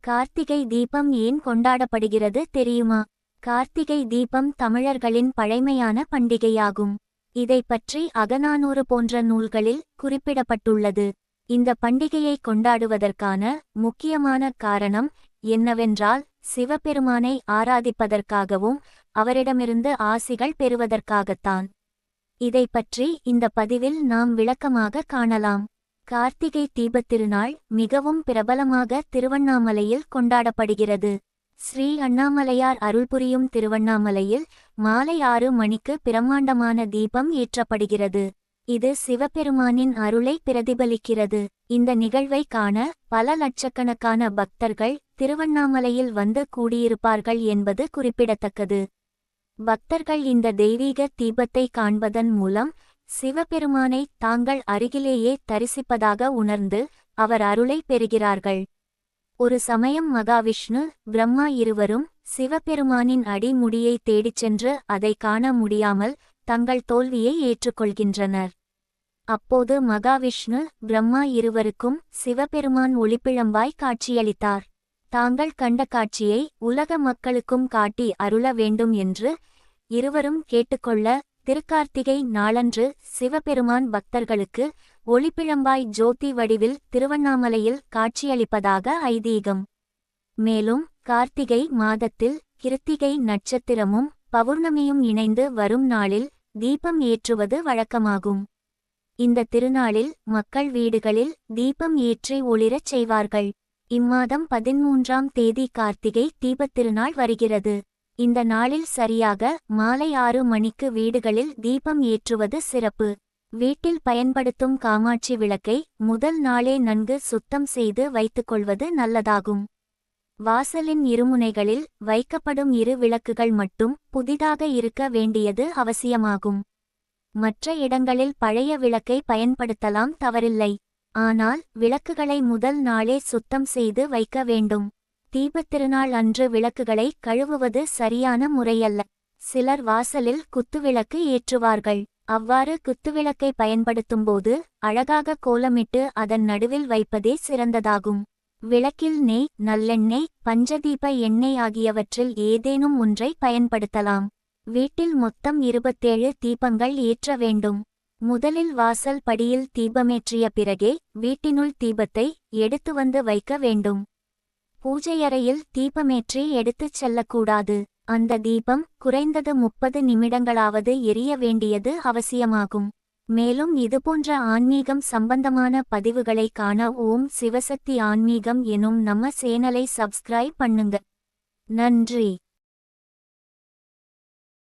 கார்த்திகை தீபம் ஏன் கொண்டாடப்படுகிறது தெரியுமா? கார்த்திகை தீபம் தமிழர்களின் பழைமையான பண்டிகையாகும். இதை பற்றி அகநானூறு போன்ற நூல்களில் குறிப்பிடப்பட்டுள்ளது. இந்த பண்டிகையை கொண்டாடுவதற்கான முக்கியமான காரணம் என்னவென்றால், சிவபெருமானை ஆராதிப்பதற்காகவும் அவரிடமிருந்து ஆசிகள் பெறுவதற்காகத்தான். இதை பற்றி இந்த பதிவில் நாம் விளக்கமாக காணலாம். கார்த்திகை தீபத்திருநாள் மிகவும் பிரபலமாக திருவண்ணாமலையில் கொண்டாடப்படுகிறது. ஸ்ரீ அண்ணாமலையார் அருள்புரியும் திருவண்ணாமலையில் மாலை 6 மணிக்கு பிரம்மாண்டமான தீபம் ஏற்றப்படுகிறது. இது சிவபெருமானின் அருளை பிரதிபலிக்கிறது. இந்த நிகழ்வை காண பல லட்சக்கணக்கான பக்தர்கள் திருவண்ணாமலையில் வந்து கூடியிருப்பார்கள் என்பது குறிப்பிடத்தக்கது. பக்தர்கள் இந்த தெய்வீக தீபத்தை காண்பதன் மூலம் சிவபெருமானை தாங்கள் அருகிலேயே தரிசிப்பதாக உணர்ந்து அவர் அருளை பெறுகிறார்கள். ஒரு சமயம் மகாவிஷ்ணு, பிரம்மா இருவரும் சிவபெருமானின் அடிமுடியை தேடிச் சென்று அதை காண முடியாமல் தங்கள் தோல்வியை ஏற்றுக்கொள்கின்றனர். அப்போது மகாவிஷ்ணு, பிரம்மா இருவருக்கும் சிவபெருமான் ஒளிப்பிழம்பாய் காட்சியளித்தார். தாங்கள் கண்ட காட்சியை உலக மக்களுக்கும் காட்டி அருள வேண்டும் என்று இருவரும் கேட்டுக்கொள்ள, திருக்கார்த்திகை நாளன்று சிவபெருமான் பக்தர்களுக்கு ஒளிப்பிழம்பாய் ஜோதி வடிவில் திருவண்ணாமலையில் காட்சியளிப்பதாக ஐதீகம். மேலும் கார்த்திகை மாதத்தில் கிருத்திகை நட்சத்திரமும் பௌர்ணமியும் இணைந்து வரும் நாளில் தீபம் ஏற்றுவது வழக்கமாகும். இந்த திருநாளில் மக்கள் வீடுகளில் தீபம் ஏற்றி ஒளிரச் செய்வார்கள். இம்மாதம் 13ஆம் தேதி கார்த்திகை தீபத்திருநாள் வருகிறது. இந்த நாளில் சரியாக மாலை 6 மணிக்கு வீடுகளில் தீபம் ஏற்றுவது சிறப்பு. வீட்டில் பயன்படுத்தும் காமாட்சி விளக்கை முதல் நாளே நன்கு சுத்தம் செய்து வைத்துக்கொள்வது நல்லதாகும். வாசலின் இருமுனைகளில் வைக்கப்படும் 2 விளக்குகள் மட்டும் புதிதாக இருக்க வேண்டியது அவசியமாகும். மற்ற இடங்களில் பழைய விளக்கை பயன்படுத்தலாம், தவறில்லை. ஆனால் விளக்குகளை முதல் நாளே சுத்தம் செய்து வைக்க வேண்டும். தீபத்திருநாள் அன்று விளக்குகளை கழுவுவது சரியான முறையல்ல. சிலர் வாசலில் குத்துவிளக்கு ஏற்றுவார்கள். அவ்வாறு குத்துவிளக்கை பயன்படுத்தும்போது அழகாக கோலமிட்டு அதன் நடுவில் வைப்பதே சிறந்ததாகும். விளக்கில் நெய், நல்லெண்ணெய், பஞ்சதீப எண்ணெய் ஆகியவற்றில் ஏதேனும் ஒன்றை பயன்படுத்தலாம். வீட்டில் மொத்தம் 27 தீபங்கள் ஏற்ற வேண்டும். முதலில் வாசல் படியில் தீபமேற்றிய பிறகே வீட்டினுள் தீபத்தை எடுத்து வந்து வைக்க வேண்டும். பூஜையறையில் தீபமேற்றி எடுத்துச் செல்லக்கூடாது. அந்த தீபம் குறைந்தது 30 நிமிடங்களாவது எரிய வேண்டியது அவசியமாகும். மேலும் இதுபோன்ற ஆன்மீகம் சம்பந்தமான பதிவுகளை காண ஓம் சிவசக்தி ஆன்மீகம் எனும் நம்ம சேனலை சப்ஸ்கிரைப் பண்ணுங்க. நன்றி.